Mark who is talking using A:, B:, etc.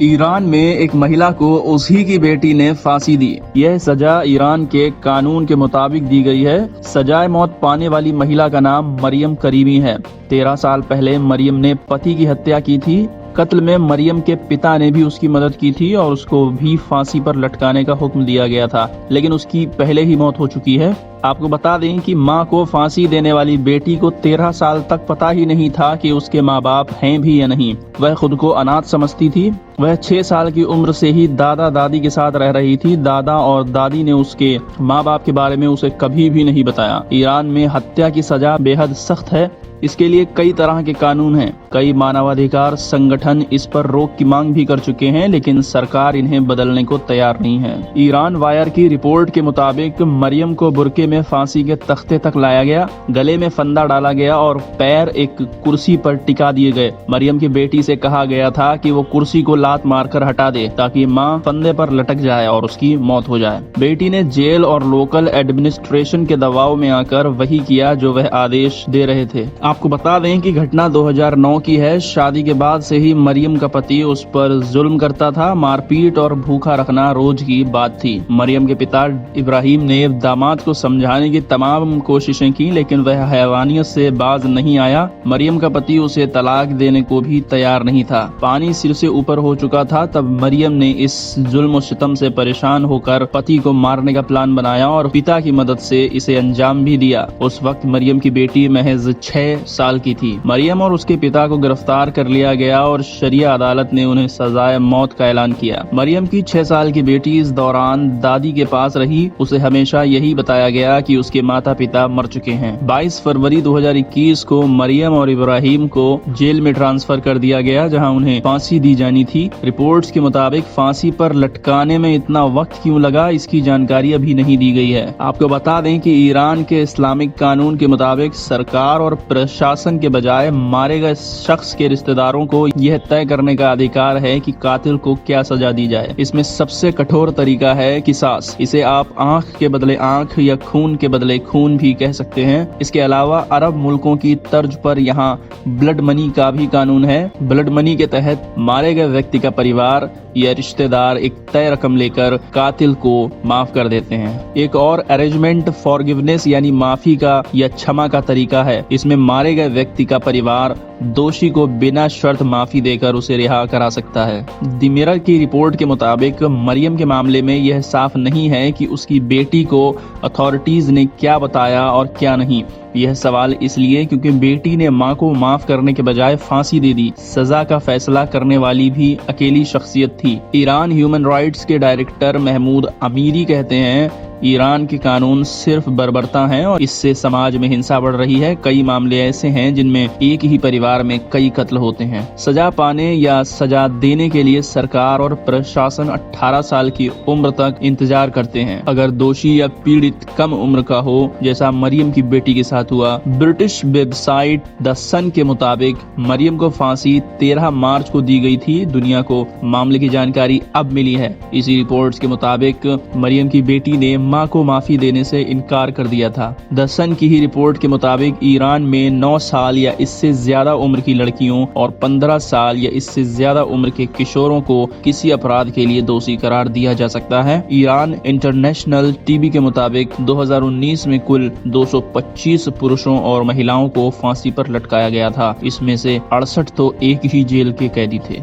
A: Iran में एक महिला को उसी की बेटी ने फांसी दी। यह सजा ईरान के कानून के मुताबिक दी गई है। सजाए मौत पाने वाली महिला का नाम मरियम करीमी है। 13 साल पहले मरियम ने पति की हत्या की थी। कत्ल में मरियम के पिता ने भी उसकी मदद की थी और उसको भी फांसी पर लटकाने का हुक्म दिया गया था, लेकिन उसकी पहले ही मौत हो चुकी है। आपको बता दें कि मां को फांसी देने वाली बेटी को 13 साल तक पता ही नहीं था कि उसके माँ बाप हैं भी या नहीं। वह खुद को अनाथ समझती थी। वह 6 साल की उम्र से ही दादा दादी के साथ रह रही थी। दादा और दादी ने उसके माँ बाप के बारे में उसे कभी भी नहीं बताया। ईरान में हत्या की सजा बेहद सख्त है। इसके लिए कई तरह के कानून हैं। कई मानवाधिकार संगठन इस पर रोक की मांग भी कर चुके हैं, लेकिन सरकार इन्हें बदलने को तैयार नहीं है। ईरान वायर की रिपोर्ट के मुताबिक मरियम को बुरके में फांसी के तख्ते तक लाया गया, गले में फंदा डाला गया और पैर एक कुर्सी पर टिका दिए गए। मरियम की बेटी से कहा गया था कि वो कुर्सी को लात मारकर हटा दे ताकि मां फंदे पर लटक जाए और उसकी मौत हो जाए। बेटी ने जेल और लोकल एडमिनिस्ट्रेशन के दबाव में आकर वही किया जो वह आदेश दे रहे थे। आपको बता दें कि घटना 2009 की है। शादी के बाद से ही मरियम का पति उस पर जुल्म करता था। मारपीट और भूखा रखना रोज की बात थी। मरियम के पिता इब्राहिम ने दामाद को समझाने की तमाम कोशिशें की, लेकिन वह हैवानियत से बाज नहीं आया। मरियम का पति उसे तलाक देने को भी तैयार नहीं था। पानी सिर से ऊपर हो चुका था। तब मरियम ने इस जुल्म और सितम से परेशान होकर पति को मारने का प्लान बनाया और पिता की मदद से इसे अंजाम भी दिया। उस वक्त मरियम की बेटी महज 6 साल की थी। मरियम और उसके पिता को गिरफ्तार कर लिया गया और शरिया अदालत ने उन्हें सजाए मौत का ऐलान किया। मरियम की 6 साल की बेटी इस दौरान दादी के पास रही। उसे हमेशा यही बताया गया कि उसके माता पिता मर चुके हैं। 22 फरवरी 2021 को मरियम और इब्राहिम को जेल में ट्रांसफर कर दिया गया, जहां उन्हें फांसी दी जानी थी। रिपोर्ट्स के मुताबिक फांसी पर लटकाने में इतना वक्त क्यों लगा, इसकी जानकारी अभी नहीं दी गई है। आपको बता दें कि ईरान के इस्लामिक कानून के मुताबिक सरकार और प्रशासन के बजाय मारे गए शख्स के रिश्तेदारों को यह तय करने का अधिकार है कि कातिल को क्या सजा दी जाए। इसमें सबसे कठोर तरीका है किसास। इसे आप आंख के बदले आंख या खून के बदले खून भी कह सकते हैं। इसके अलावा अरब मुल्कों की तर्ज पर यहाँ ब्लड मनी का भी कानून है। ब्लड मनी के तहत मारे गए व्यक्ति का परिवार या रिश्तेदार एक तय रकम लेकर कातिल को माफ कर देते हैं। एक और अरेंजमेंट फॉरगिवनेस यानी माफी का या क्षमा का तरीका है। इसमें मारे गए व्यक्ति का परिवार दोषी को बिना शर्त माफी देकर उसे रिहा करा सकता है। द मिरर की रिपोर्ट के मुताबिक मरियम के मामले में यह साफ नहीं है कि उसकी बेटी को अथॉरिटीज ने क्या बताया और क्या नहीं। यह सवाल इसलिए क्योंकि बेटी ने मां को माफ करने के बजाय फांसी दे दी। सजा का फैसला करने वाली भी अकेली शख्सियत थी। ईरान ह्यूमन राइट्स के डायरेक्टर महमूद अमीरी कहते हैं, ईरान के कानून सिर्फ बर्बरता हैं और इससे समाज में हिंसा बढ़ रही है। कई मामले ऐसे हैं जिनमें एक ही परिवार में कई कत्ल होते हैं। सजा पाने या सजा देने के लिए सरकार और प्रशासन 18 साल की उम्र तक इंतजार करते हैं। अगर दोषी या पीड़ित कम उम्र का हो, जैसा मरियम की बेटी के साथ हुआ। ब्रिटिश वेबसाइट द सन के मुताबिक मरियम को फांसी 13 मार्च को दी गई थी। दुनिया को मामले की जानकारी अब मिली है। इसी रिपोर्ट्स के मुताबिक मरियम की बेटी ने मां को माफी देने से इनकार कर दिया था। द सन की ही रिपोर्ट के मुताबिक ईरान में 9 साल या इससे ज्यादा उम्र की लड़कियों और 15 साल या इससे ज्यादा उम्र के किशोरों को किसी अपराध के लिए दोषी करार दिया जा सकता है। ईरान इंटरनेशनल टीवी के मुताबिक 2019 में कुल 225 पुरुषों और महिलाओं को फांसी पर लटकाया गया था। इसमें से 68 तो एक ही जेल के कैदी थे।